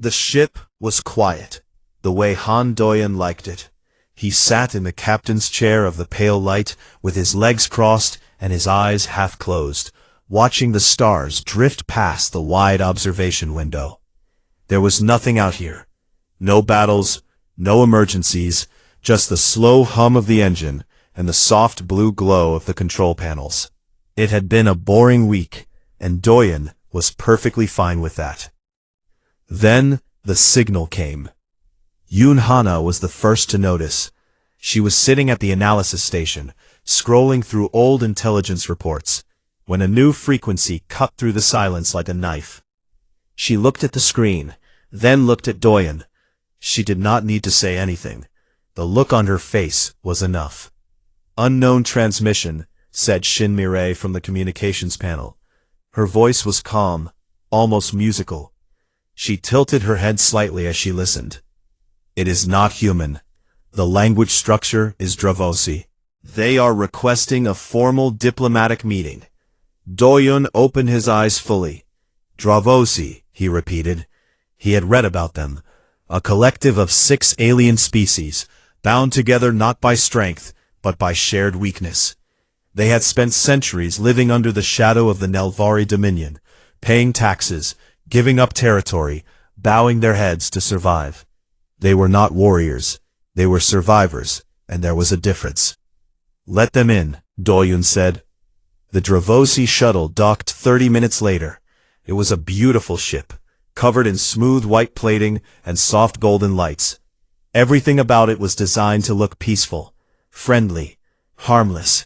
The ship was quiet, the way Han Doyen liked it. He sat in the captain's chair of the pale light, with his legs crossed and his eyes half closed, watching the stars drift past the wide observation window. There was nothing out here. No battles, no emergencies, just the slow hum of the engine and the soft blue glow of the control panels. It had been a boring week, and Doyen was perfectly fine with that. Then the signal came. Yoon Hana was the first to notice. She was sitting at the analysis station, scrolling through old intelligence reports, when a new frequency cut through the silence like a knife. She looked at the screen, then looked at Doyen. She did not need to say anything. The look on her face was enough. "Unknown transmission," said Shin Mireille from the communications panel. Her voice was calm, almost musical. She tilted her head slightly as she listened. "It is not human. The language structure is Dravosi. They are requesting a formal diplomatic meeting." Doyen opened his eyes fully. "Dravosi," he repeated. He had read about them. A collective of 6 alien species, bound together not by strength, but by shared weakness. They had spent centuries living under the shadow of the Nelvari Dominion, paying taxes, giving up territory, bowing their heads to survive. They were not warriors. They were survivors, and there was a difference. "Let them in," Doyen said. The Dravosi shuttle docked 30 minutes later. It was a beautiful ship, covered in smooth white plating and soft golden lights. Everything about it was designed to look peaceful, friendly, harmless.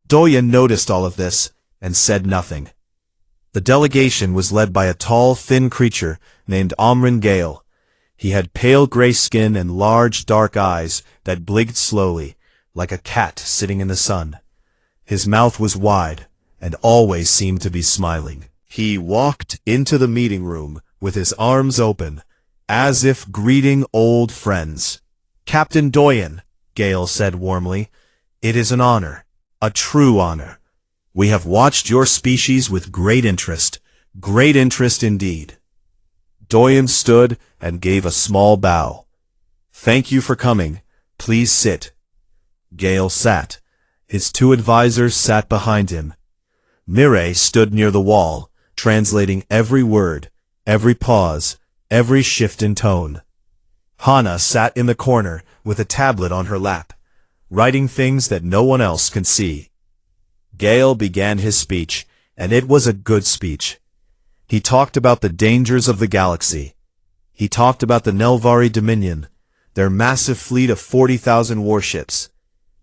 Doyen noticed all of this and said nothing. The delegation was led by a tall, thin creature named Omrin Gale. He had pale gray skin and large, dark eyes that blinked slowly, like a cat sitting in the sun. His mouth was wide and always seemed to be smiling. He walked into the meeting room with his arms open, as if greeting old friends. "Captain Doyen," Gale said warmly, "it is an honor, a true honor. We have watched your species with great interest indeed." Doyen stood and gave a small bow. "Thank you for coming. Please sit." Gale sat. His 2 advisors sat behind him. Mireille stood near the wall, translating every word, every pause, every shift in tone. Hana sat in the corner with a tablet on her lap, writing things that no one else could see. Gale began his speech, and it was a good speech. He talked about the dangers of the galaxy. He talked about the Nelvari Dominion, their massive fleet of 40,000 warships,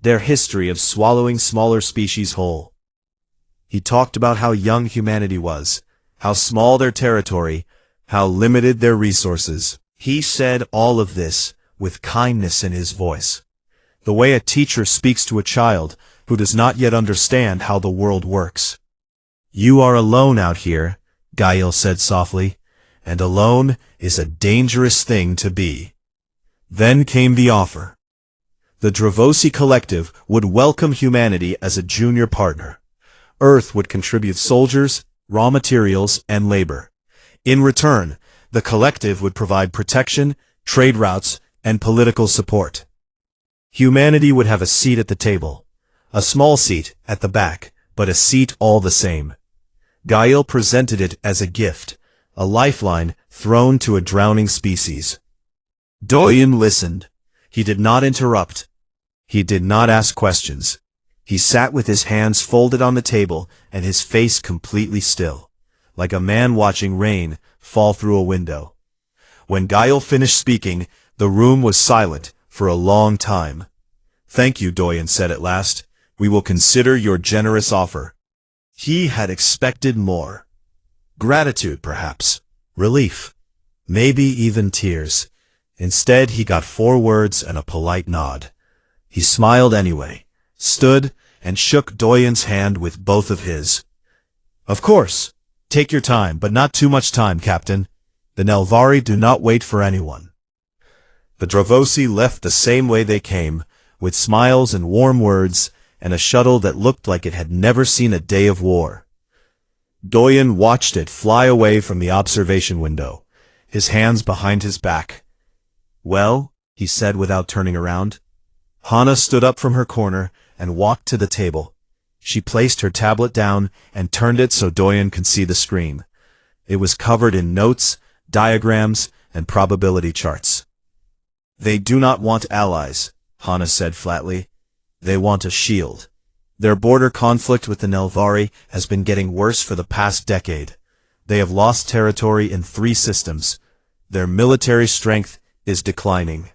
their history of swallowing smaller species whole. He talked about how young humanity was, how small their territory, how limited their resources. He said all of this with kindness in his voice, the way a teacher speaks to a child who does not yet understand how the world works. "You are alone out here," Gael said softly, "and alone is a dangerous thing to be." Then came the offer. The Dravosi Collective would welcome humanity as a junior partner. Earth would contribute soldiers, raw materials, and labor. In return, the Collective would provide protection, trade routes, and political support. Humanity would have a seat at the table. A small seat at the back, but a seat all the same. Gael presented it as a gift, a lifeline thrown to a drowning species. Doyen listened. He did not interrupt. He did not ask questions. He sat with his hands folded on the table and his face completely still, like a man watching rain fall through a window. When Gael finished speaking, the room was silent for a long time. "Thank you," Doyen said at last. "We will consider your generous offer." He had expected more. Gratitude, perhaps. Relief. Maybe even tears. Instead, he got 4 words and a polite nod. He smiled anyway, stood, and shook Doyen's hand with both of his. "Of course. Take your time, but not too much time, Captain. The Nelvari do not wait for anyone." The Dravosi left the same way they came, with smiles and warm words, and a shuttle that looked like it had never seen a day of war. Doyen watched it fly away from the observation window, his hands behind his back. "Well?" he said without turning around. Hana stood up from her corner and walked to the table. She placed her tablet down and turned it so Doyen could see the screen. It was covered in notes, diagrams, and probability charts. "They do not want allies," Hana said flatly. "They want a shield. Their border conflict with the Nelvari has been getting worse for the past decade. They have lost territory in 3 systems. Their military strength is declining.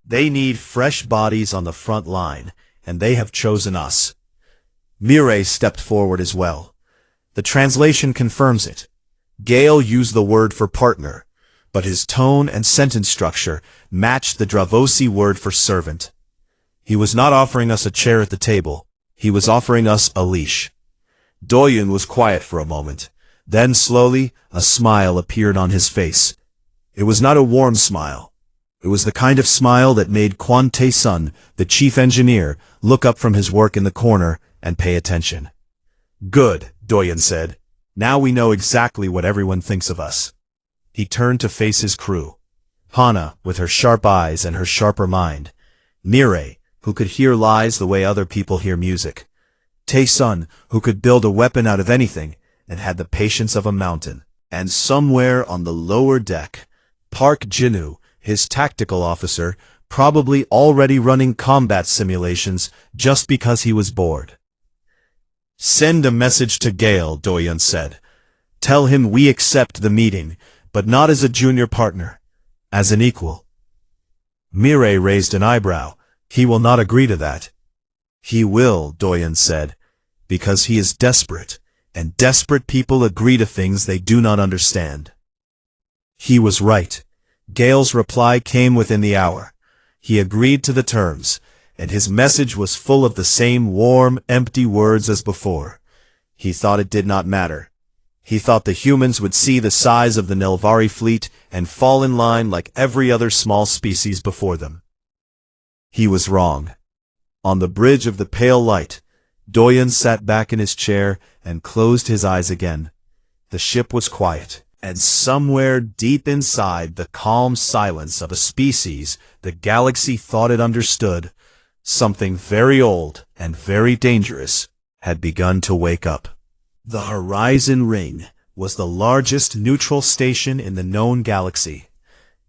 They need fresh bodies on the front line, and they have chosen us." Mireille stepped forward as well. The translation confirms it. Gale used the word for partner, but his tone and sentence structure matched the Dravosi word for servant. He was not offering us a chair at the table. He was offering us a leash. Doyen was quiet for a moment. Then slowly, a smile appeared on his face. It was not a warm smile. It was the kind of smile that made Quan Tae-sun, the chief engineer, look up from his work in the corner and pay attention. "Good," Doyen said. "Now we know exactly what everyone thinks of us." He turned to face his crew. Hana, with her sharp eyes and her sharper mind. Mireille, who could hear lies the way other people hear music. Tae-sun, who could build a weapon out of anything and had the patience of a mountain. And somewhere on the lower deck, Park Jin-woo, his tactical officer, probably already running combat simulations just because he was bored. "Send a message to Gale," Doyen said. "Tell him we accept the meeting, but not as a junior partner, as an equal." Mireille raised an eyebrow. "He will not agree to that." "He will," Doyen said, "because he is desperate, and desperate people agree to things they do not understand." He was right. Gale's reply came within the hour. He agreed to the terms, and his message was full of the same warm, empty words as before. He thought it did not matter. He thought the humans would see the size of the Nelvari fleet and fall in line like every other small species before them. He was wrong. On the bridge of the pale light, Doyen sat back in his chair and closed his eyes again. The ship was quiet. And somewhere deep inside the calm silence of a species the galaxy thought it understood, something very old and very dangerous had begun to wake up. The Horizon Ring was the largest neutral station in the known galaxy.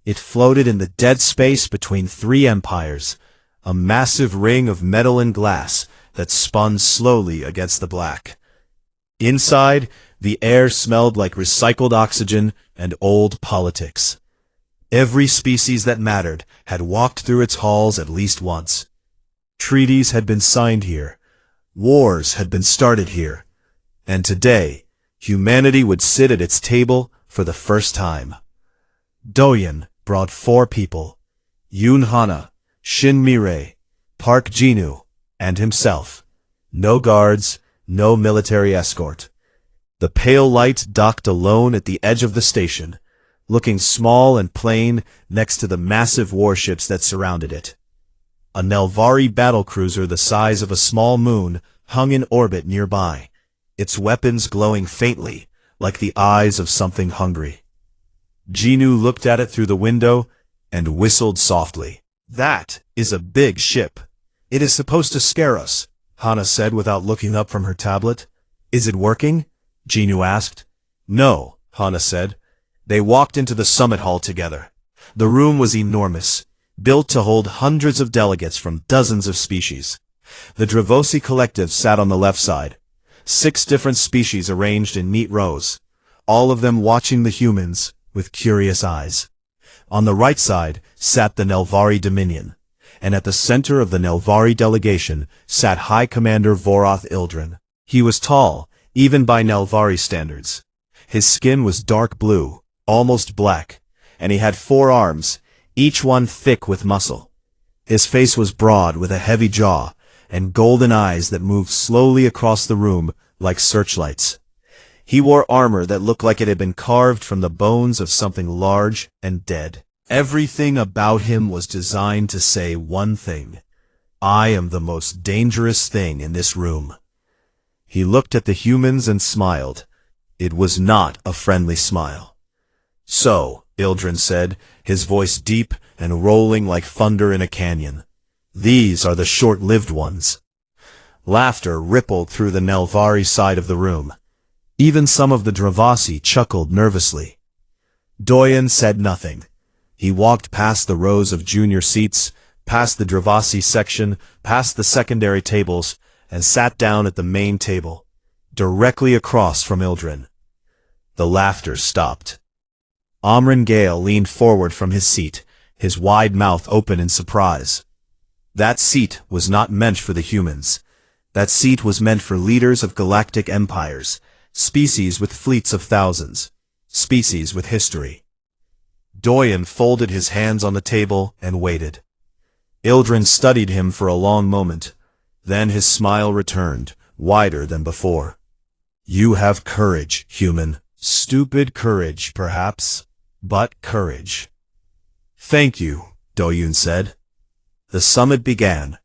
It floated in the dead space between 3 empires, a massive ring of metal and glass that spun slowly against the black. Inside, the air smelled like recycled oxygen and old politics. Every species that mattered had walked through its halls at least once. Treaties had been signed here. Wars had been started here. And today, humanity would sit at its table for the first time. Doyen brought 4 people: Yoon Hana, Shin Mireille, Park Jin-woo, and himself. No guards, no military escort. The pale light docked alone at the edge of the station, looking small and plain next to the massive warships that surrounded it. A Nelvari battlecruiser the size of a small moon hung in orbit nearby, its weapons glowing faintly, like the eyes of something hungry. Jin-woo looked at it through the window and whistled softly. "That is a big ship. It is supposed to scare us," Hana said without looking up from her tablet. "Is it working?" Jin-woo asked. "No," Hana said. They walked into the summit hall together. The room was enormous, built to hold hundreds of delegates from dozens of species. The Dravosi collective sat on the left side, 6 different species arranged in neat rows, all of them watching the humans with curious eyes. On the right side sat the Nelvari Dominion, and at the center of the Nelvari delegation sat High Commander Voroth Ildren. He was tall, even by Nelvari standards. His skin was dark blue, almost black, and he had 4 arms, each one thick with muscle. His face was broad with a heavy jaw, and golden eyes that moved slowly across the room like searchlights. He wore armor that looked like it had been carved from the bones of something large and dead. Everything about him was designed to say one thing: "I am the most dangerous thing in this room." He looked at the humans and smiled. It was not a friendly smile. "So," Ildren said, his voice deep and rolling like thunder in a canyon. These are the short-lived ones. Laughter rippled through the Nelvari side of the room. Even some of the Dravasi chuckled nervously. Doyen said nothing. He walked past the rows of junior seats, past the Dravasi section, past the secondary tables, and sat down at the main table, directly across from Ildren. The laughter stopped. Amran Gale leaned forward from his seat, his wide mouth open in surprise. That seat was not meant for the humans. That seat was meant for leaders of galactic empires, species with fleets of thousands, species with history. Doyen folded his hands on the table and waited. Ildren studied him for a long moment. Then his smile returned, wider than before. You have courage, human. Stupid courage, perhaps, but courage. Thank you, Doyen said. The summit began.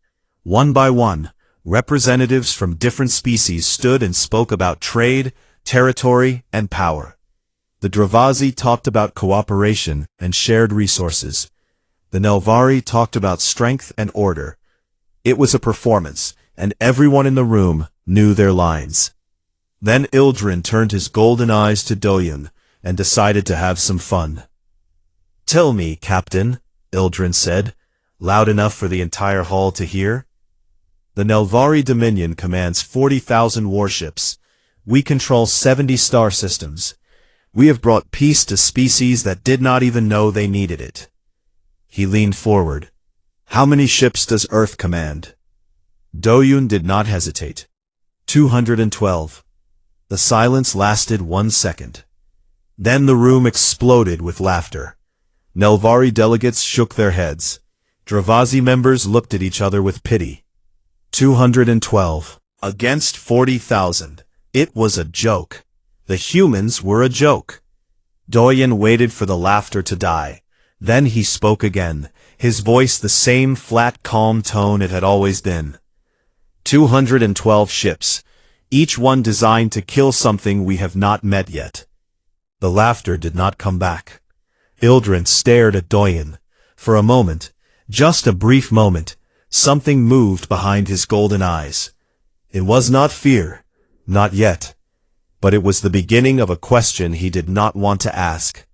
One by one, representatives from different species stood and spoke about trade, territory, and power. The Dravasi talked about cooperation and shared resources. The Nelvari talked about strength and order. It was a performance, and everyone in the room knew their lines. Then Ildren turned his golden eyes to Doyen and decided to have some fun. Tell me, Captain, Ildren said, loud enough for the entire hall to hear. The Nelvari Dominion commands 40,000 warships. We control 70 star systems. We have brought peace to species that did not even know they needed it. He leaned forward. How many ships does Earth command? Doyen did not hesitate. 212. The silence lasted 1 second. Then the room exploded with laughter. Nelvari delegates shook their heads. Dravasi members looked at each other with pity. 212. Against 40,000. It was a joke. The humans were a joke. Doyen waited for the laughter to die. Then he spoke again, his voice the same flat, calm tone it had always been. 212 ships, each one designed to kill something we have not met yet. The laughter did not come back. Ildren stared at Doyen. For a moment, just a brief moment, something moved behind his golden eyes. It was not fear, not yet, but it was the beginning of a question he did not want to ask.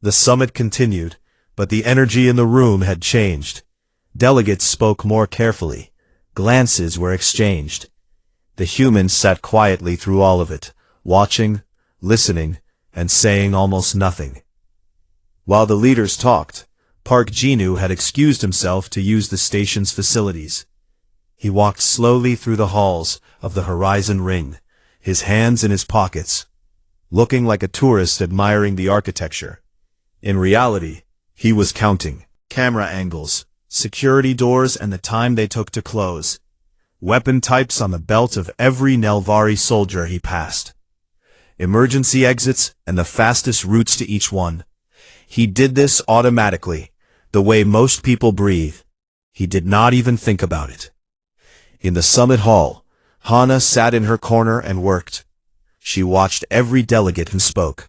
The summit continued, but the energy in the room had changed. Delegates spoke more carefully. Glances were exchanged. The humans sat quietly through all of it, watching, listening, and saying almost nothing. While the leaders talked, Park Jinu had excused himself to use the station's facilities. He walked slowly through the halls of the Horizon Ring, his hands in his pockets, looking like a tourist admiring the architecture. In reality, he was counting camera angles, security doors, and the time they took to close. Weapon types on the belt of every Nelvari soldier he passed. Emergency exits and the fastest routes to each one. He did this automatically, the way most people breathe. He did not even think about it. In the summit hall, Hana sat in her corner and worked. She watched every delegate who spoke.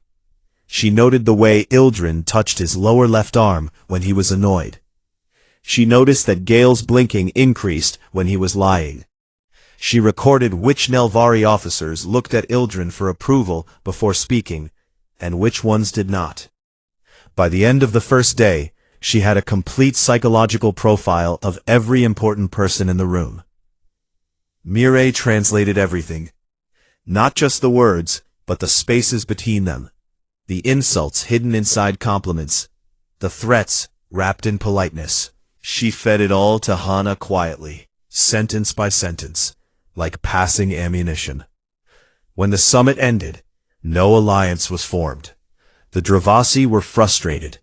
She noted the way Ildren touched his lower left arm when he was annoyed. She noticed that Gale's blinking increased when he was lying. She recorded which Nelvari officers looked at Ildren for approval before speaking, and which ones did not. By the end of the first day, she had a complete psychological profile of every important person in the room. Mireille translated everything. Not just the words, but the spaces between them. The insults hidden inside compliments. The threats wrapped in politeness. She fed it all to Hana quietly, sentence by sentence, like passing ammunition. When the summit ended, no alliance was formed. The Dravasi were frustrated.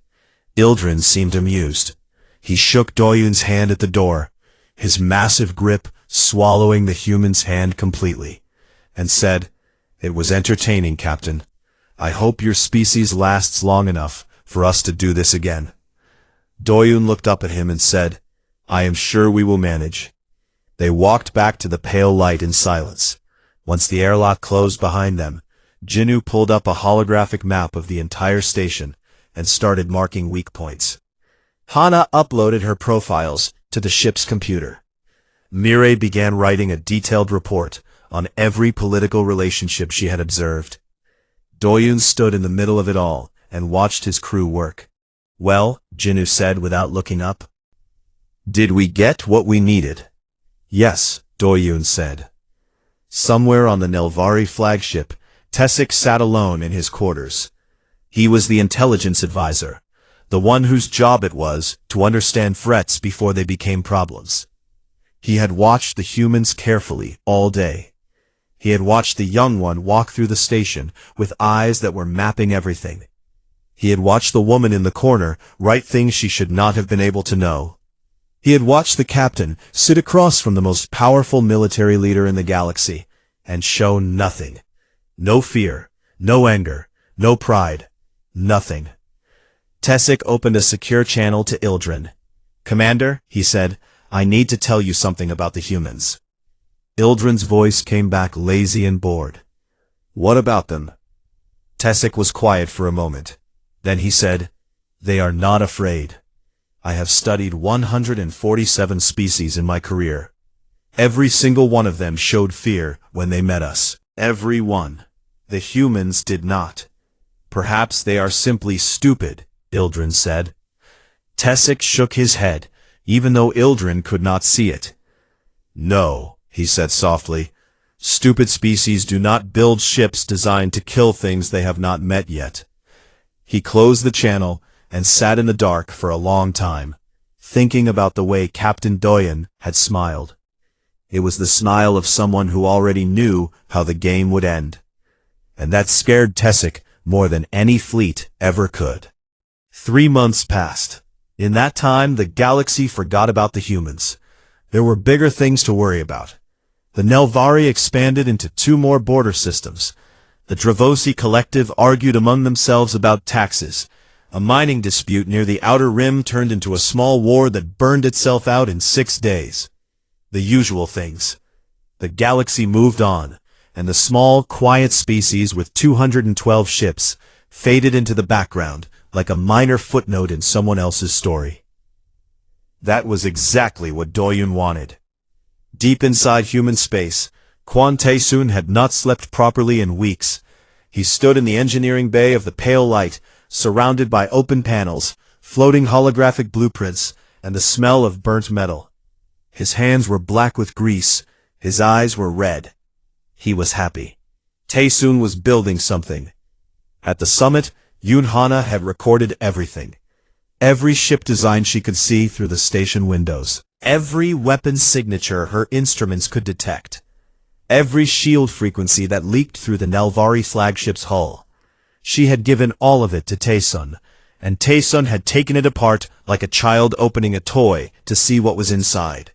Ildren seemed amused. He shook Doyen's hand at the door, his massive grip swallowing the human's hand completely, and said, "It was entertaining, Captain. I hope your species lasts long enough for us to do this again." Doyen looked up at him and said, "I am sure we will manage." They walked back to the pale light in silence. Once the airlock closed behind them, Jinu pulled up a holographic map of the entire station and started marking weak points. Hana uploaded her profiles to the ship's computer. Mireille began writing a detailed report on every political relationship she had observed. Doyun stood in the middle of it all and watched his crew work. "Well," Jinnu said without looking up. "Did we get what we needed?" "Yes," Doyun said. Somewhere on the Nelvari flagship, Tessic sat alone in his quarters. He was the intelligence advisor, the one whose job it was to understand threats before they became problems. He had watched the humans carefully all day. He had watched the young one walk through the station with eyes that were mapping everything. He had watched the woman in the corner write things she should not have been able to know. He had watched the captain sit across from the most powerful military leader in the galaxy and show nothing. No fear, no anger, no pride, nothing. Tessic opened a secure channel to Ildren. "Commander," he said, "I need to tell you something about the humans." Ildren's voice came back lazy and bored. "What about them?" Tessic was quiet for a moment. Then he said, "They are not afraid. I have studied 147 species in my career. Every single one of them showed fear when they met us. Every one. The humans did not. Perhaps they are simply stupid," Ildren said. Tessic shook his head, even though Ildren could not see it. "No," he said softly. "Stupid species do not build ships designed to kill things they have not met yet." He closed the channel and sat in the dark for a long time, thinking about the way Captain Doyen had smiled. It was the smile of someone who already knew how the game would end. And that scared Tessic more than any fleet ever could. 3 months passed. In that time, the galaxy forgot about the humans. There were bigger things to worry about. The Nelvari expanded into 2 more border systems. The Dravosi collective argued among themselves about taxes. A mining dispute near the outer rim turned into a small war that burned itself out in 6 days. The usual things. The galaxy moved on, and the small, quiet species with 212 ships faded into the background like a minor footnote in someone else's story. That was exactly what Doyun wanted. Deep inside human space, Quan Taesun had not slept properly in weeks. He stood in the engineering bay of the Pale Light, surrounded by open panels, floating holographic blueprints, and the smell of burnt metal. His hands were black with grease, his eyes were red. He was happy. Taesun was building something. At the summit, Yunhana had recorded everything. Every ship design she could see through the station windows. Every weapon signature her instruments could detect. Every shield frequency that leaked through the Nelvari flagship's hull. She had given all of it to Taesun, and Taesun had taken it apart like a child opening a toy to see what was inside.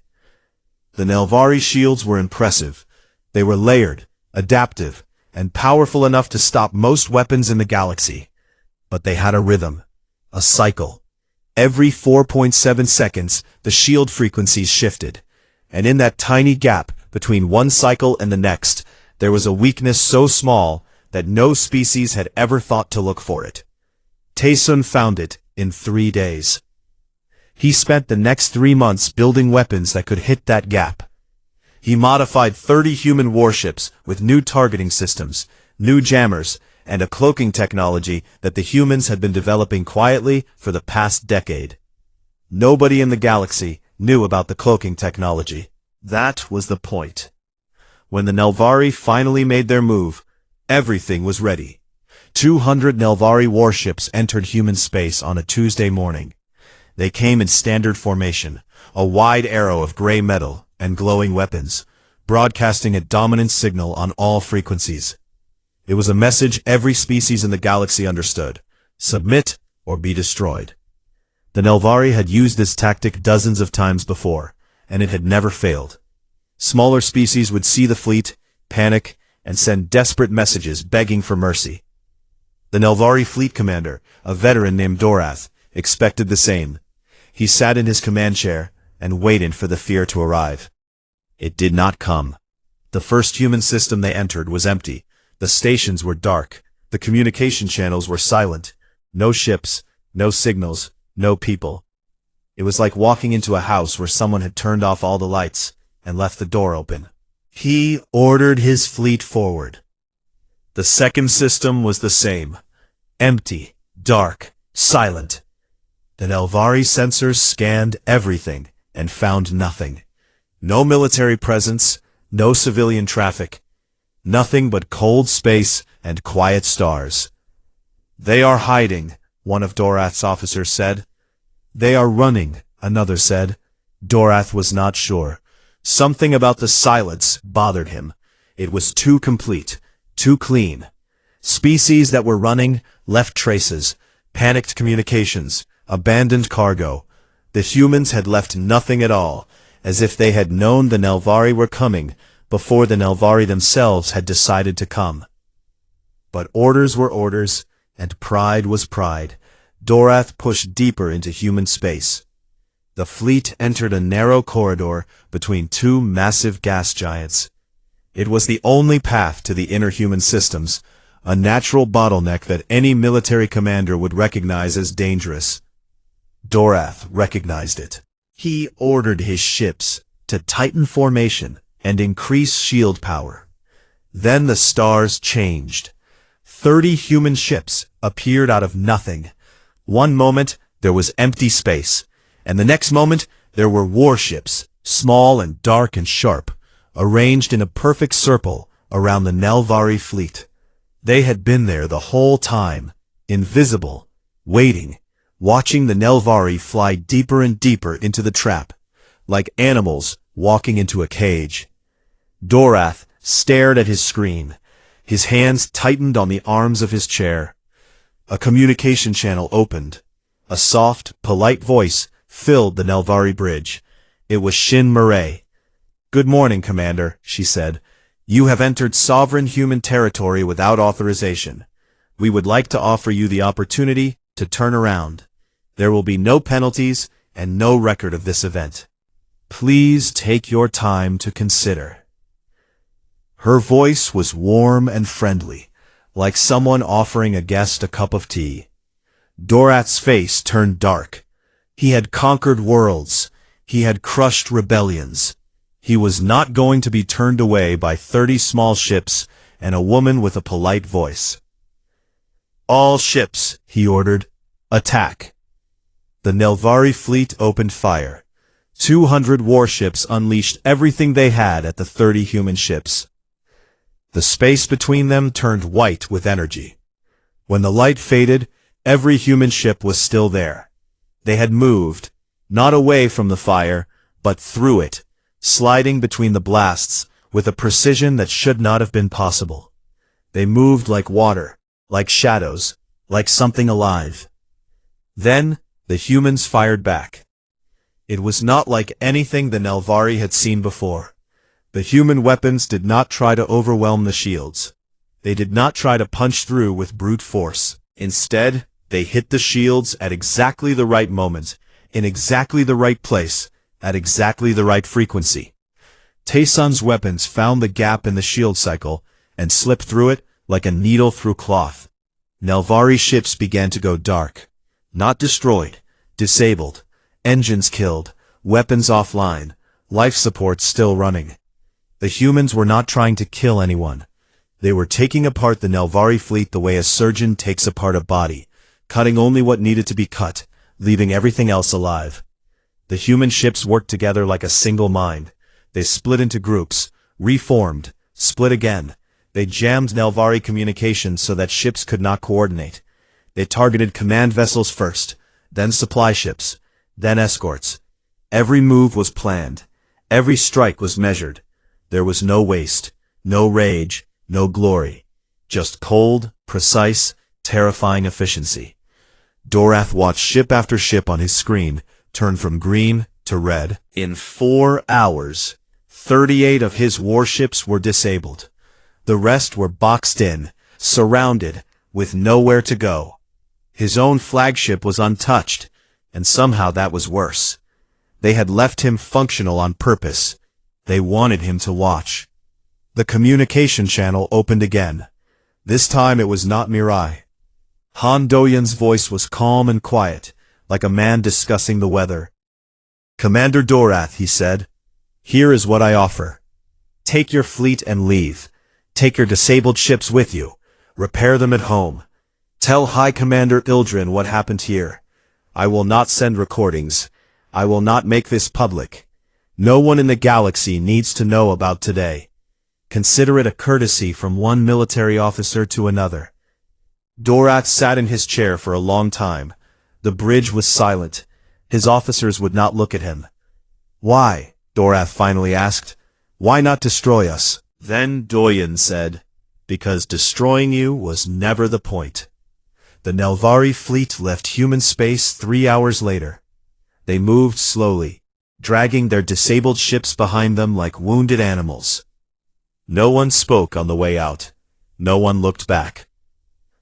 The Nelvari shields were impressive. They were layered, adaptive, and powerful enough to stop most weapons in the galaxy. But they had a rhythm, a cycle. Every 4.7 seconds, the shield frequencies shifted, and in that tiny gap between one cycle and the next, there was a weakness so small that no species had ever thought to look for it. Taesun found it in 3 days. He spent the next 3 months building weapons that could hit that gap. He modified 30 human warships with new targeting systems, new jammers, and a cloaking technology that the humans had been developing quietly for the past decade. Nobody in the galaxy knew about the cloaking technology. That was the point. When the Nelvari finally made their move, everything was ready. 200 Nelvari warships entered human space on a Tuesday morning. They came in standard formation, a wide arrow of gray metal and glowing weapons, broadcasting a dominant signal on all frequencies. It was a message every species in the galaxy understood: submit or be destroyed. The Nelvari had used this tactic dozens of times before, and it had never failed. Smaller species would see the fleet, panic, and send desperate messages begging for mercy. The Nelvari fleet commander, a veteran named Dorath, expected the same. He sat in his command chair and waited for the fear to arrive. It did not come. The first human system they entered was empty. The stations were dark. The communication channels were silent. No ships, No signals, no people. It was like walking into a house where someone had turned off all the lights and left the door open. He ordered his fleet forward. The second system was the same. Empty, dark, silent. The Nelvari sensors scanned everything and found nothing. No military presence, no civilian traffic. Nothing but cold space and quiet stars. "They are hiding," one of Dorath's officers said. "They are running," another said. Dorath was not sure. Something about the silence bothered him. It was too complete, too clean. Species that were running left traces, panicked communications, abandoned cargo. The humans had left nothing at all, as if they had known the Nelvari were coming before the Nelvari themselves had decided to come. But orders were orders, and pride was pride. Dorath pushed deeper into human space. The fleet entered a narrow corridor between two massive gas giants. It was the only path to the inner human systems, a natural bottleneck that any military commander would recognize as dangerous. Dorath recognized it. He ordered his ships to tighten formation and increase shield power. Then the stars changed. 30 human ships appeared out of nothing. One moment there was empty space, and the next moment there were warships, small and dark and sharp, arranged in a perfect circle around the Nelvari fleet. They had been there the whole time, invisible, waiting, watching the Nelvari fly deeper and deeper into the trap, like animals walking into a cage. Dorath stared at his screen. His hands tightened on the arms of his chair. A communication channel opened. A soft, polite voice filled the Nelvari bridge. It was Shin Murray. "Good morning, Commander," she said. "You have entered sovereign human territory without authorization. We would like to offer you the opportunity to turn around. There will be no penalties and no record of this event. Please take your time to consider." Her voice was warm and friendly, like someone offering a guest a cup of tea. Dorath's face turned dark. He had conquered worlds. He had crushed rebellions. He was not going to be turned away by 30 small ships and a woman with a polite voice. "All ships," he ordered, "attack." The Nelvari fleet opened fire. 200 warships unleashed everything they had at the 30 human ships. The space between them turned white with energy. When the light faded, every human ship was still there. They had moved, not away from the fire, but through it, sliding between the blasts with a precision that should not have been possible. They moved like water, like shadows, like something alive. Then the humans fired back. It was not like anything the Nelvari had seen before. The human weapons did not try to overwhelm the shields. They did not try to punch through with brute force. Instead, they hit the shields at exactly the right moment, in exactly the right place, at exactly the right frequency. Tayson's weapons found the gap in the shield cycle and slipped through it like a needle through cloth. Nelvari ships began to go dark. Not destroyed, disabled, engines killed, weapons offline, life support still running. The humans were not trying to kill anyone. They were taking apart the Nelvari fleet the way a surgeon takes apart a body, cutting only what needed to be cut, leaving everything else alive. The human ships worked together like a single mind. They split into groups, reformed, split again. They jammed Nelvari communications so that ships could not coordinate. They targeted command vessels first, then supply ships, then escorts. Every move was planned. Every strike was measured. There was no waste, no rage, no glory. Just cold, precise, terrifying efficiency. Dorath watched ship after ship on his screen turn from green to red. In 4 hours, 38 of his warships were disabled. The rest were boxed in, surrounded, with nowhere to go. His own flagship was untouched, and somehow that was worse. They had left him functional on purpose. They wanted him to watch. The communication channel opened again. This time it was not Mirai. Han Doyen's voice was calm and quiet, like a man discussing the weather. "Commander Dorath," he said, "here is what I offer. Take your fleet and leave. Take your disabled ships with you. Repair them at home. Tell High Commander Ildren what happened here. I will not send recordings. I will not make this public. No one in the galaxy needs to know about today. Consider it a courtesy from one military officer to another." Dorath sat in his chair for a long time. The bridge was silent. His officers would not look at him. "Why?" Dorath finally asked. "Why not destroy us?" Then Doyen said, "Because destroying you was never the point." The Nelvari fleet left human space 3 hours later. They moved slowly, dragging their disabled ships behind them like wounded animals. No one spoke on the way out. No one looked back.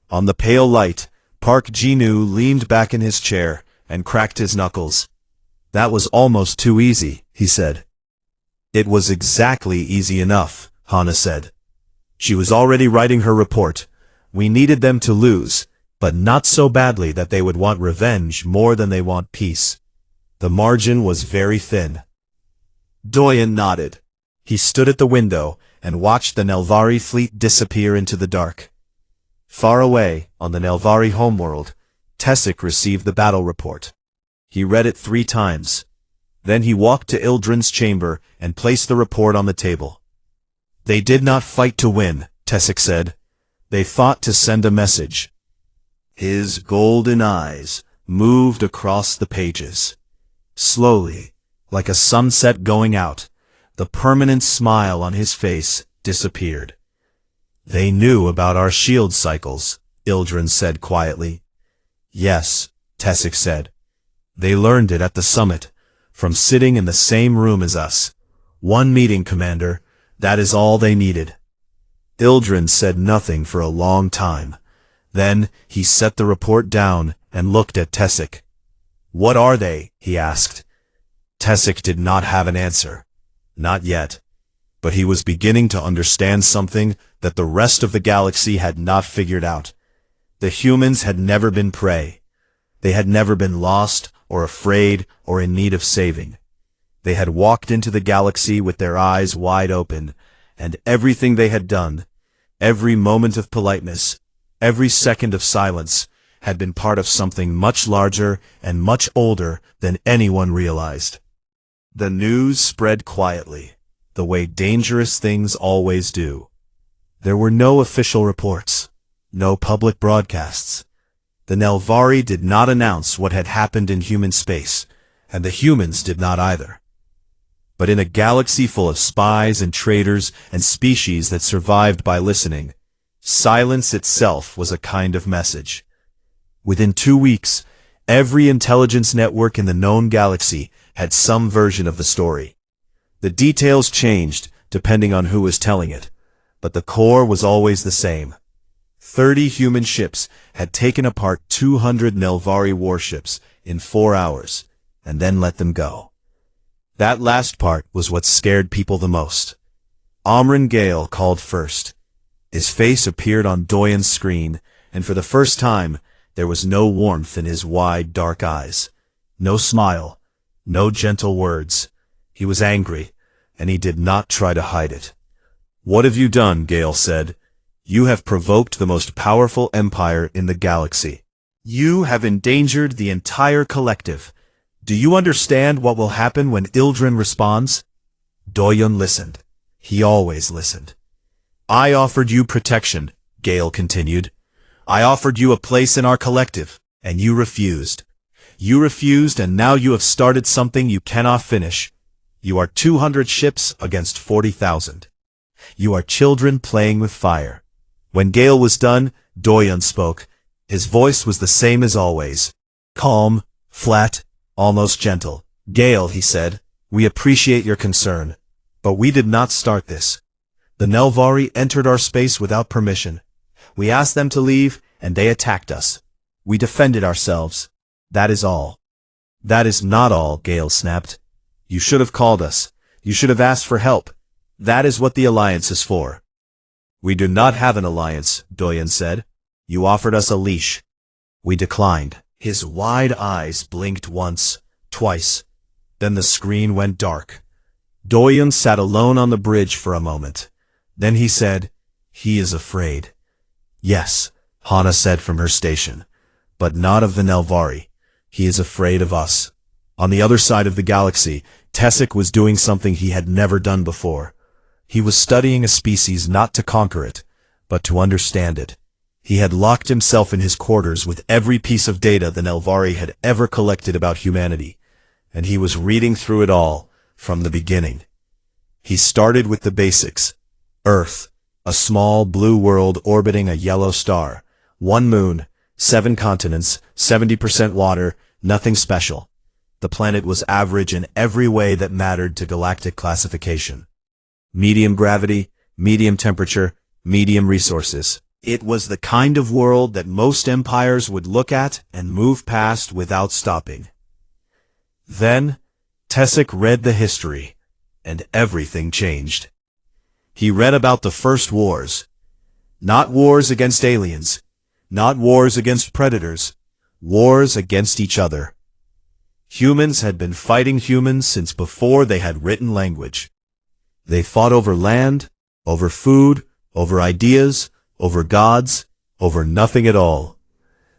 On the pale light, Park Jinu leaned back in his chair and cracked his knuckles. "That was almost too easy," he said. "It was exactly easy enough," Hana said. She was already writing her report. "We needed them to lose, but not so badly that they would want revenge more than they want peace." The margin was very thin. Doyen nodded. He stood at the window and watched the Nelvari fleet disappear into the dark. Far away, on the Nelvari homeworld, Tessic received the battle report. He read it 3 times. Then he walked to Ildren's chamber and placed the report on the table. "They did not fight to win," Tessic said. "They fought to send a message." His golden eyes moved across the pages. Slowly, like a sunset going out, the permanent smile on his face disappeared. "They knew about our shield cycles," Ildren said quietly. "Yes," Tessic said. "They learned it at the summit, from sitting in the same room as us. One meeting, Commander. That is all they needed." Ildren said nothing for a long time. Then he set the report down and looked at Tessic. "What are they?" he asked. Tessic did not have an answer. Not yet. But he was beginning to understand something that the rest of the galaxy had not figured out. The humans had never been prey. They had never been lost or afraid or in need of saving. They had walked into the galaxy with their eyes wide open, and everything they had done, every moment of politeness, every second of silence, had been part of something much larger and much older than anyone realized. The news spread quietly, the way dangerous things always do. There were no official reports, no public broadcasts. The Nelvari did not announce what had happened in human space, and the humans did not either. But in a galaxy full of spies and traitors and species that survived by listening, silence itself was a kind of message. Within 2 weeks, every intelligence network in the known galaxy had some version of the story. The details changed depending on who was telling it, but the core was always the same. 30 human ships had taken apart 200 Nelvari warships in 4 hours, and then let them go. That last part was what scared people the most. Amran Gale called first. His face appeared on Doyen's screen, and for the first time, there was no warmth in his wide, dark eyes. No smile. No gentle words. He was angry, and he did not try to hide it. "What have you done?" Gale said. "You have provoked the most powerful empire in the galaxy. You have endangered the entire collective. Do you understand what will happen when Ildren responds?" Doyen listened. He always listened. "I offered you protection," Gale continued. "I offered you a place in our collective, and you refused. You refused, and now you have started something you cannot finish. You are 200 ships against 40,000. You are children playing with fire." When Gale was done, Doyen spoke. His voice was the same as always. Calm, flat, almost gentle. "Gale," he said, "we appreciate your concern. But we did not start this. The Nelvari entered our space without permission. We asked them to leave, and they attacked us. We defended ourselves. That is all." "That is not all," Gale snapped. "You should have called us. You should have asked for help. That is what the alliance is for." "We do not have an alliance," Doyen said. "You offered us a leash. We declined. His wide eyes blinked once, twice. Then the screen went dark. Doyen sat alone on the bridge for a moment. Then he said, "He is afraid." "Yes," Hana said from her station. "But not of the Nelvari. He is afraid of us." On the other side of the galaxy, Tessic was doing something he had never done before. He was studying a species not to conquer it, but to understand it. He had locked himself in his quarters with every piece of data the Nelvari had ever collected about humanity, and he was reading through it all, from the beginning. He started with the basics. Earth, a small blue world orbiting a yellow star. 1 moon, 7 continents, 70% water, nothing special. The planet was average in every way that mattered to galactic classification. Medium gravity, medium temperature, medium resources. It was the kind of world that most empires would look at and move past without stopping. Then, Tessic read the history, and everything changed. He read about the first wars. Not wars against aliens, not wars against predators, wars against each other. Humans had been fighting humans since before they had written language. They fought over land, over food, over ideas, over gods, over nothing at all.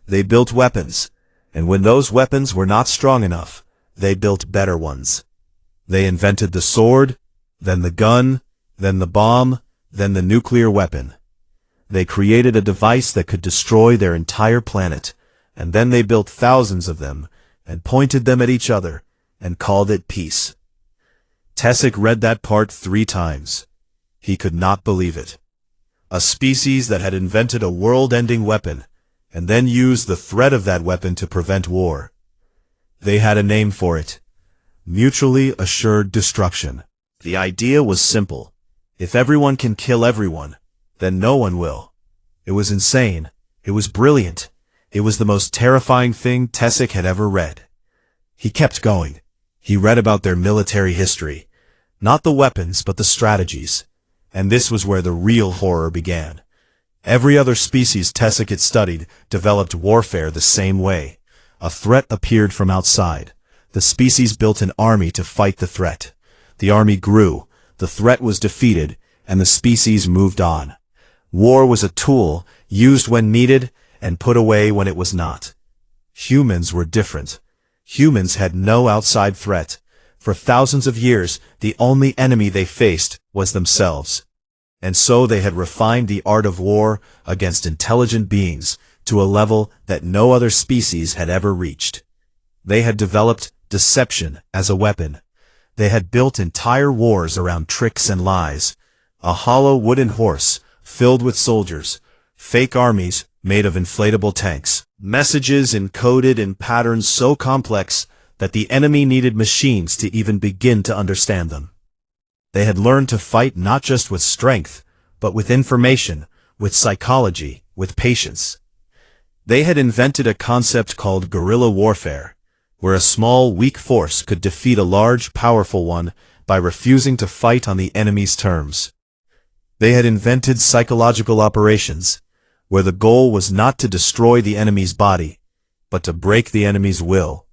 They built weapons, and when those weapons were not strong enough, they built better ones. They invented the sword, then the gun, then the bomb, then the nuclear weapon. They created a device that could destroy their entire planet, and then they built thousands of them, and pointed them at each other, and called it peace. Tessic read that part 3 times. He could not believe it. A species that had invented a world-ending weapon, and then used the threat of that weapon to prevent war. They had a name for it. Mutually assured destruction. The idea was simple. If everyone can kill everyone, then no one will. It was insane. It was brilliant. It was the most terrifying thing Tessic had ever read. He kept going. He read about their military history. Not the weapons, but the strategies. And this was where the real horror began. Every other species Tessic had studied developed warfare the same way. A threat appeared from outside. The species built an army to fight the threat. The army grew, the threat was defeated, and the species moved on. War was a tool, used when needed, and put away when it was not. Humans were different. Humans had no outside threat. For thousands of years, the only enemy they faced was themselves. And so they had refined the art of war against intelligent beings to a level that no other species had ever reached. They had developed deception as a weapon. They had built entire wars around tricks and lies. A hollow wooden horse filled with soldiers, fake armies made of inflatable tanks, messages encoded in patterns so complex that the enemy needed machines to even begin to understand them. They had learned to fight not just with strength, but with information, with psychology, with patience. They had invented a concept called guerrilla warfare, where a small, weak force could defeat a large, powerful one by refusing to fight on the enemy's terms. They had invented psychological operations, where the goal was not to destroy the enemy's body, but to break the enemy's will.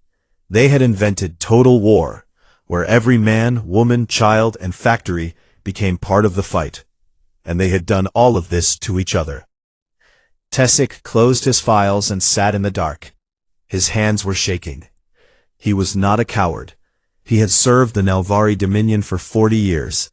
They had invented total war, where every man, woman, child, and factory became part of the fight. And they had done all of this to each other. Tessic closed his files and sat in the dark. His hands were shaking. He was not a coward. He had served the Nelvari Dominion for 40 years.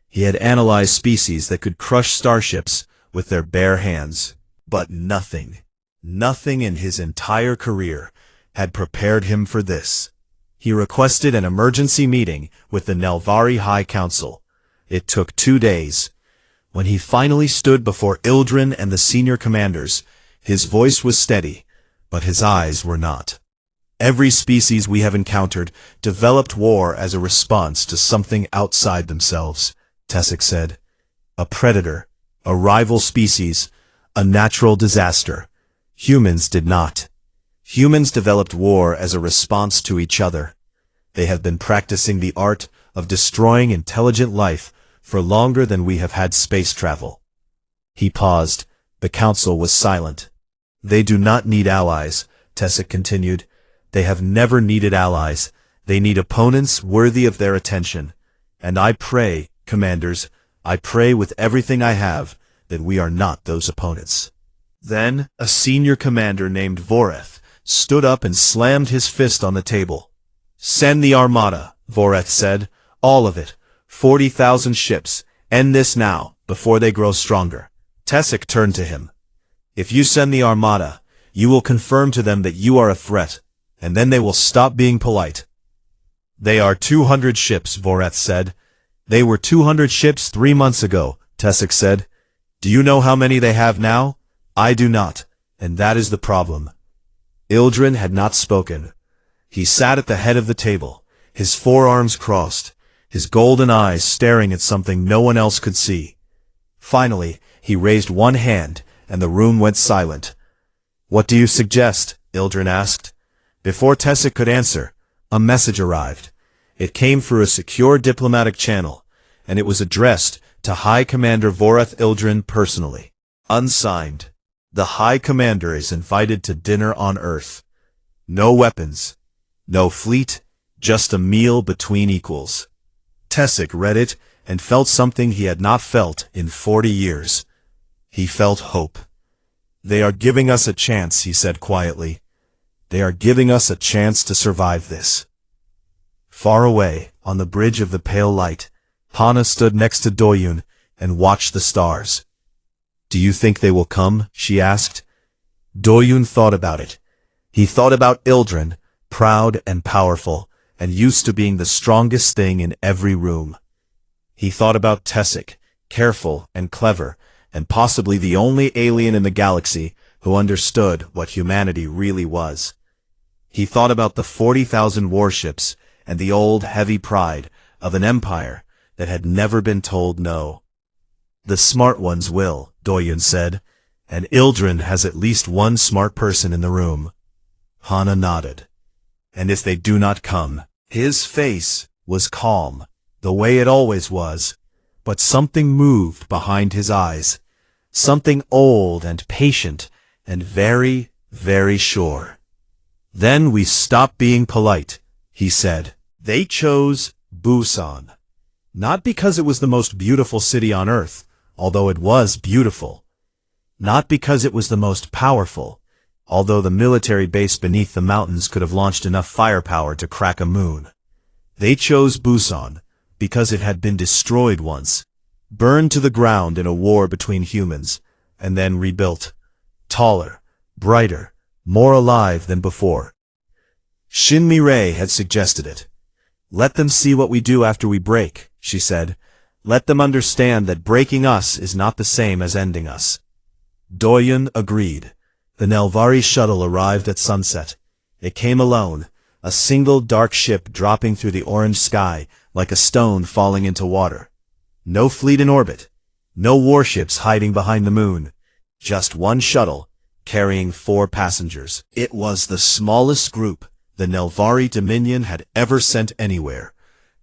He had analyzed species that could crush starships with their bare hands. But nothing in his entire career had prepared him for this. He requested an emergency meeting with the Nelvari High Council. It took 2 days. When he finally stood before Ildren and the senior commanders, his voice was steady, but his eyes were not. Every species we have encountered developed war as a response to something outside themselves, Tessic said. A predator, a rival species, a natural disaster. Humans did not. Humans developed war as a response to each other. They have been practicing the art of destroying intelligent life for longer than we have had space travel. He paused. The council was silent. They do not need allies, Tessic continued. They have never needed allies. They need opponents worthy of their attention. And I pray, commanders, I pray with everything I have, that we are not those opponents. Then, a senior commander named Voreth stood up and slammed his fist on the table. Send the armada, Voreth said. All of it. 40,000 ships. End this now, before they grow stronger. Tessic turned to him. If you send the armada, you will confirm to them that you are a threat, and then they will stop being polite. They are 200 ships, Voreth said. They were 200 ships 3 months ago, Tessic said. Do you know how many they have now? I do not, and that is the problem. Ildren had not spoken. He sat at the head of the table, his forearms crossed, his golden eyes staring at something no one else could see. Finally, he raised one hand, and the room went silent. What do you suggest? Ildren asked. Before Tessic could answer, a message arrived. It came through a secure diplomatic channel, and it was addressed to High Commander Voreth Ildren personally. Unsigned. The High Commander is invited to dinner on Earth. No weapons. No fleet. Just a meal between equals. Tessic read it and felt something he had not felt in 40 years. He felt hope. They are giving us a chance, he said quietly. They are giving us a chance to survive this. Far away, on the bridge of the pale light, Hana stood next to Doyun and watched the stars. Do you think they will come? She asked. Doyun thought about it. He thought about Ildren, proud and powerful, and used to being the strongest thing in every room. He thought about Tessic, careful and clever, and possibly the only alien in the galaxy who understood what humanity really was. He thought about the 40,000 warships and the old heavy pride of an empire that had never been told no. The smart ones will, Doyun said, and Ildren has at least one smart person in the room. Hana nodded. And if they do not come, his face was calm, the way it always was, but something moved behind his eyes, something old and patient and very, very sure. Then we stop being polite, he said. They chose Busan. Not because it was the most beautiful city on Earth, although it was beautiful. Not because it was the most powerful, although the military base beneath the mountains could have launched enough firepower to crack a moon. They chose Busan because it had been destroyed once, burned to the ground in a war between humans, and then rebuilt. Taller, brighter, more alive than before. Shin Mireille had suggested it. Let them see what we do after we break, she said. Let them understand that breaking us is not the same as ending us. Doyun agreed. The Nelvari shuttle arrived at sunset. It came alone, a single dark ship dropping through the orange sky like a stone falling into water. No fleet in orbit. No warships hiding behind the moon. Just one shuttle, carrying 4 passengers. It was the smallest group the Nelvari Dominion had ever sent anywhere,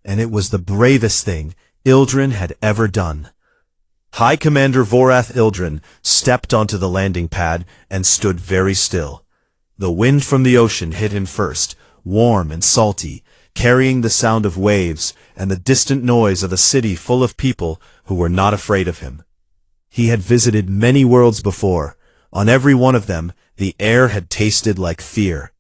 and it was the bravest thing Ildren had ever done. High Commander Voreth Ildren stepped onto the landing pad and stood very still. The wind from the ocean hit him first, warm and salty, carrying the sound of waves and the distant noise of a city full of people who were not afraid of him. He had visited many worlds before. On every one of them, the air had tasted like fear.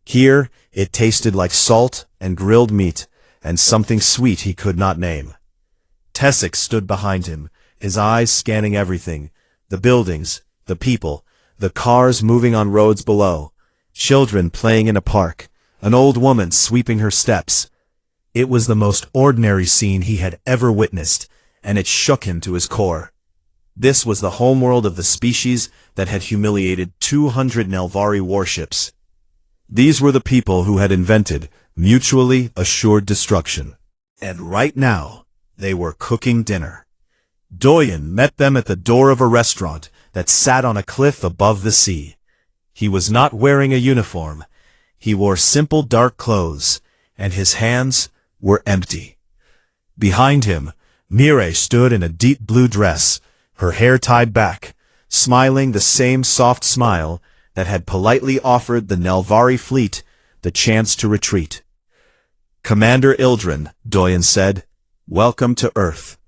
Here, it tasted like salt and grilled meat, and something sweet he could not name. Tessic stood behind him, his eyes scanning everything, the buildings, the people, the cars moving on roads below, children playing in a park, an old woman sweeping her steps. It was the most ordinary scene he had ever witnessed, and it shook him to his core. This was the homeworld of the species that had humiliated 200 Nelvari warships. These were the people who had invented mutually assured destruction. And right now, they were cooking dinner. Doyun met them at the door of a restaurant that sat on a cliff above the sea. He was not wearing a uniform. He wore simple dark clothes, and his hands were empty. Behind him, Mireille stood in a deep blue dress, her hair tied back, smiling the same soft smile that had politely offered the Nelvari fleet the chance to retreat. "Commander Ildren," Doyen said, "welcome to Earth."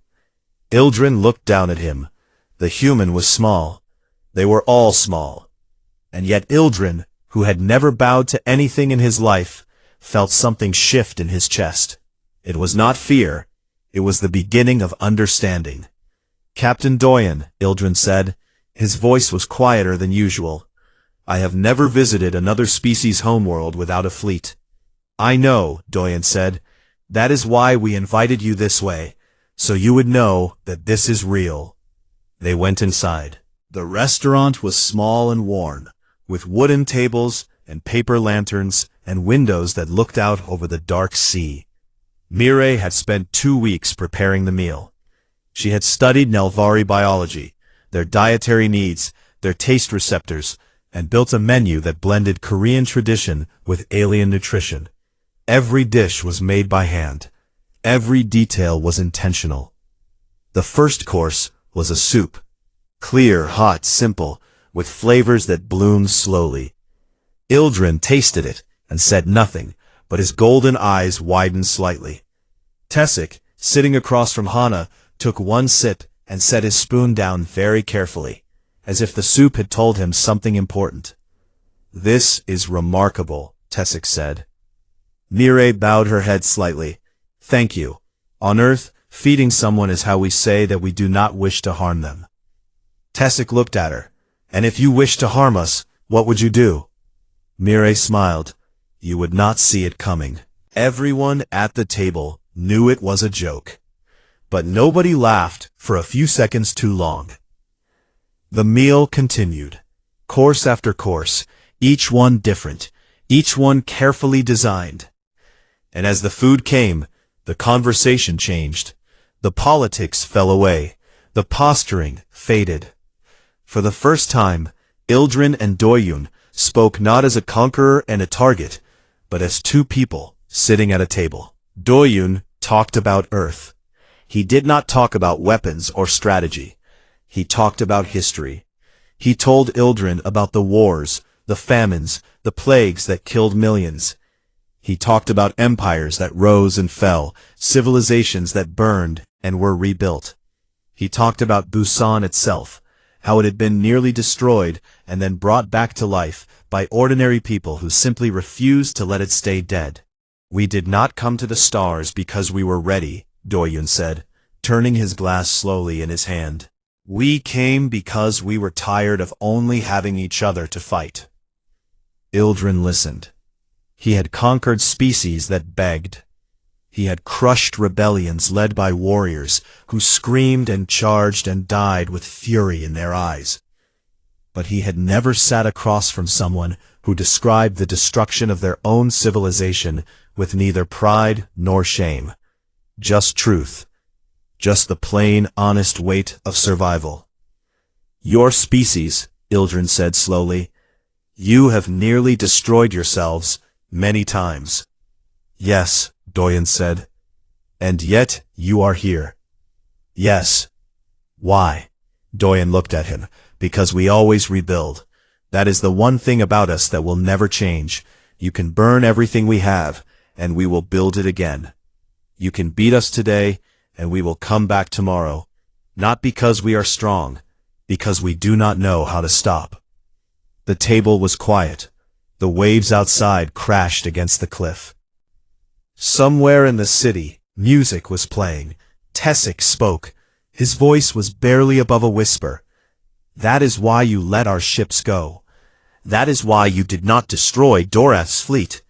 Ildren looked down at him. The human was small. They were all small. And yet Ildren, who had never bowed to anything in his life, felt something shift in his chest. It was not fear. It was the beginning of understanding. "Captain Doyen," Ildren said. His voice was quieter than usual. "I have never visited another species' homeworld without a fleet." "I know," Doyen said. "That is why we invited you this way, so you would know that this is real." They went inside. The restaurant was small and worn, with wooden tables and paper lanterns and windows that looked out over the dark sea. Mireille had spent 2 weeks preparing the meal. She had studied Nelvari biology, their dietary needs, their taste receptors, and built a menu that blended Korean tradition with alien nutrition. Every dish was made by hand. Every detail was intentional. The first course was a soup. Clear, hot, simple, with flavors that bloomed slowly. Ildren tasted it and said nothing, but his golden eyes widened slightly. Tessic, sitting across from Hana, took one sip and set his spoon down very carefully, as if the soup had told him something important. "This is remarkable," Tessic said. Mireille bowed her head slightly. "Thank you. On Earth, feeding someone is how we say that we do not wish to harm them." Tessic looked at her. "And if you wished to harm us, what would you do?" Mireille smiled. "You would not see it coming." Everyone at the table knew it was a joke. But nobody laughed for a few seconds too long. The meal continued. Course after course, each one different, each one carefully designed. And as the food came, the conversation changed. The politics fell away. The posturing faded. For the first time, Ildren and Doyun spoke not as a conqueror and a target, but as two people sitting at a table. Doyun talked about Earth. He did not talk about weapons or strategy. He talked about history. He told Ildren about the wars, the famines, the plagues that killed millions. He talked about empires that rose and fell, civilizations that burned and were rebuilt. He talked about Busan itself, how it had been nearly destroyed and then brought back to life by ordinary people who simply refused to let it stay dead. "We did not come to the stars because we were ready," Doyun said, turning his glass slowly in his hand. "We came because we were tired of only having each other to fight." Ildren listened. He had conquered species that begged. He had crushed rebellions led by warriors who screamed and charged and died with fury in their eyes. But he had never sat across from someone who described the destruction of their own civilization with neither pride nor shame. Just truth. Just the plain, honest weight of survival. "Your species," Ildren said slowly, "you have nearly destroyed yourselves many times." "Yes," Doyen said. "And yet you are here." "Yes." "Why?" Doyen looked at him. "Because we always rebuild. That is the one thing about us that will never change. You can burn everything we have, and we will build it again. You can beat us today, and we will come back tomorrow. Not because we are strong, because we do not know how to stop." The table was quiet. The waves outside crashed against the cliff. Somewhere in the city, music was playing. Tessic spoke. His voice was barely above a whisper. "That is why you let our ships go. That is why you did not destroy Dorath's fleet.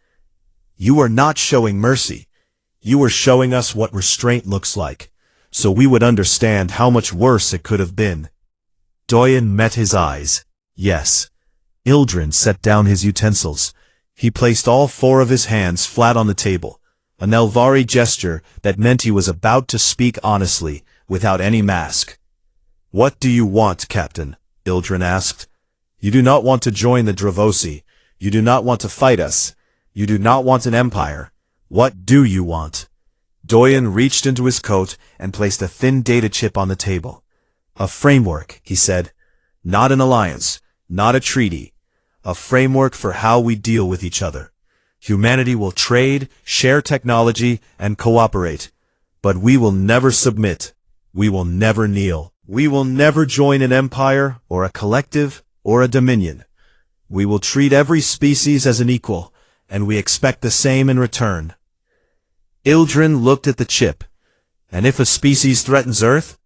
You were not showing mercy. You were showing us what restraint looks like, so we would understand how much worse it could have been." Doyen met his eyes. "Yes." Ildren set down his utensils. He placed all four of his hands flat on the table, a Nelvari gesture that meant he was about to speak honestly, without any mask. "What do you want, Captain?" Ildren asked. "You do not want to join the Dravosi. You do not want to fight us. You do not want an empire. What do you want?" Doyen reached into his coat and placed a thin data chip on the table. "A framework," he said. "Not an alliance, not a treaty. a framework for how we deal with each other. Humanity will trade, share technology, and cooperate. But we will never submit. We will never kneel. We will never join an empire, or a collective, or a dominion. We will treat every species as an equal, and we expect the same in return. Ildren looked at the chip. And if a species threatens Earth?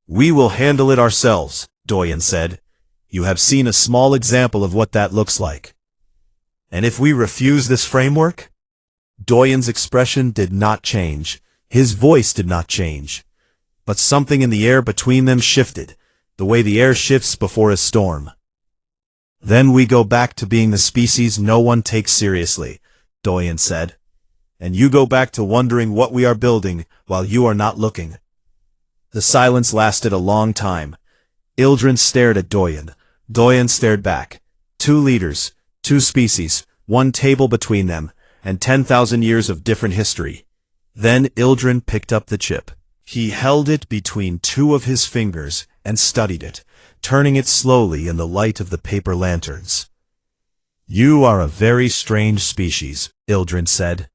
We will handle it ourselves, Doyen said. You have seen a small example of what that looks like. And if we refuse this framework? Doyen's expression did not change. His voice did not change. But something in the air between them shifted, the way the air shifts before a storm. Then we go back to being the species no one takes seriously, Doyen said. And you go back to wondering what we are building while you are not looking. The silence lasted a long time. Ildren stared at Doyen. Doyen stared back. 2 leaders, 2 species, 1 table between them, and 10,000 years of different history. Then Ildren picked up the chip. He held it between 2 of his fingers and studied it, turning it slowly in the light of the paper lanterns. You are a very strange species, Ildren said.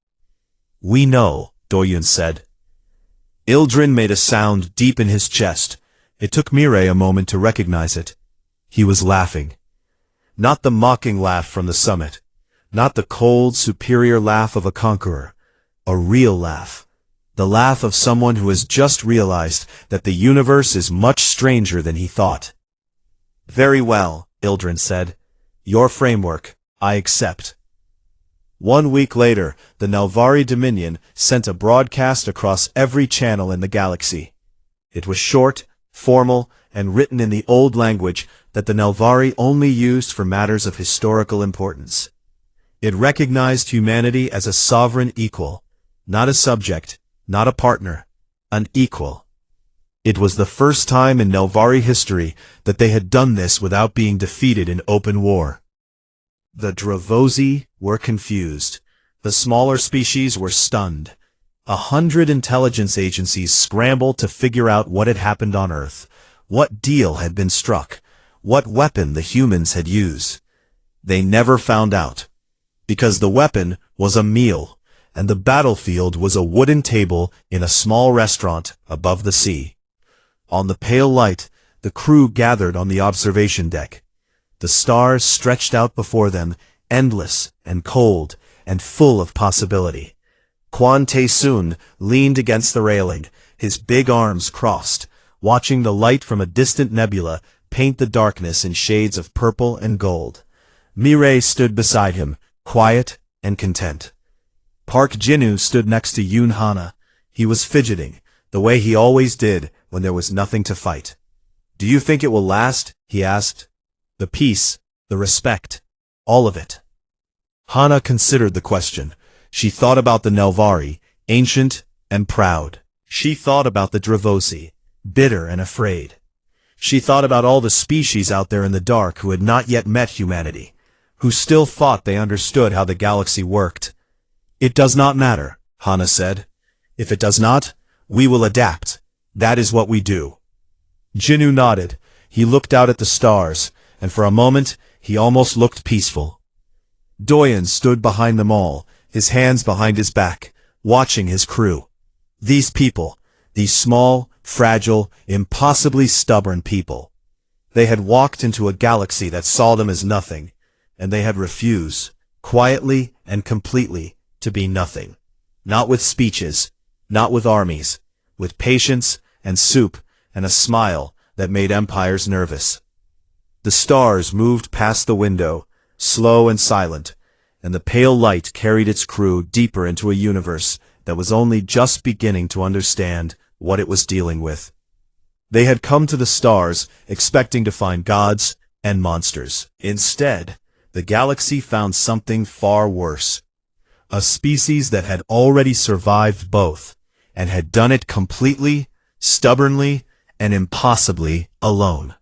We know, Doyen said. Ildren made a sound deep in his chest. It took Mireille a moment to recognize it. He was laughing. Not the mocking laugh from the summit. Not the cold, superior laugh of a conqueror. A real laugh. The laugh of someone who has just realized that the universe is much stranger than he thought. Very well, Ildren said. Your framework, I accept. 1 week later, the Nelvari Dominion sent a broadcast across every channel in the galaxy. It was short, formal, and written in the old language that the Nelvari only used for matters of historical importance. It recognized humanity as a sovereign equal, not a subject, not a partner, an equal. It was the first time in Nelvari history that they had done this without being defeated in open war. The Dravosi were confused. The smaller species were stunned. 100 intelligence agencies scrambled to figure out what had happened on Earth, what deal had been struck, what weapon the humans had used. They never found out, because the weapon was a meal, and the battlefield was a wooden table in a small restaurant above the sea. On the pale light, the crew gathered on the observation deck. The stars stretched out before them, endless and cold and full of possibility. Quan Tae-sun leaned against the railing, his big arms crossed, watching the light from a distant nebula paint the darkness in shades of purple and gold. Mireille stood beside him, quiet and content. Park Jinu stood next to Yoon Hana. He was fidgeting, the way he always did when there was nothing to fight. Do you think it will last? He asked. The peace, the respect, all of it. Hana considered the question. She thought about the Nelvari, ancient and proud. She thought about the Dravosi, bitter and afraid. She thought about all the species out there in the dark who had not yet met humanity, who still thought they understood how the galaxy worked. It does not matter, Hana said. If it does not, we will adapt. That is what we do. Jinu nodded. He looked out at the stars, and for a moment he almost looked peaceful. Doyen stood behind them all, his hands behind his back, watching his crew. These people, these small, fragile, impossibly stubborn people. They had walked into a galaxy that saw them as nothing, and they had refused, quietly and completely, to be nothing. Not with speeches, not with armies, with patience and soup and a smile that made empires nervous. The stars moved past the window, slow and silent, and the pale light carried its crew deeper into a universe that was only just beginning to understand what it was dealing with. They had come to the stars expecting to find gods and monsters. Instead, the galaxy found something far worse. A species that had already survived both, and had done it completely, stubbornly, and impossibly alone.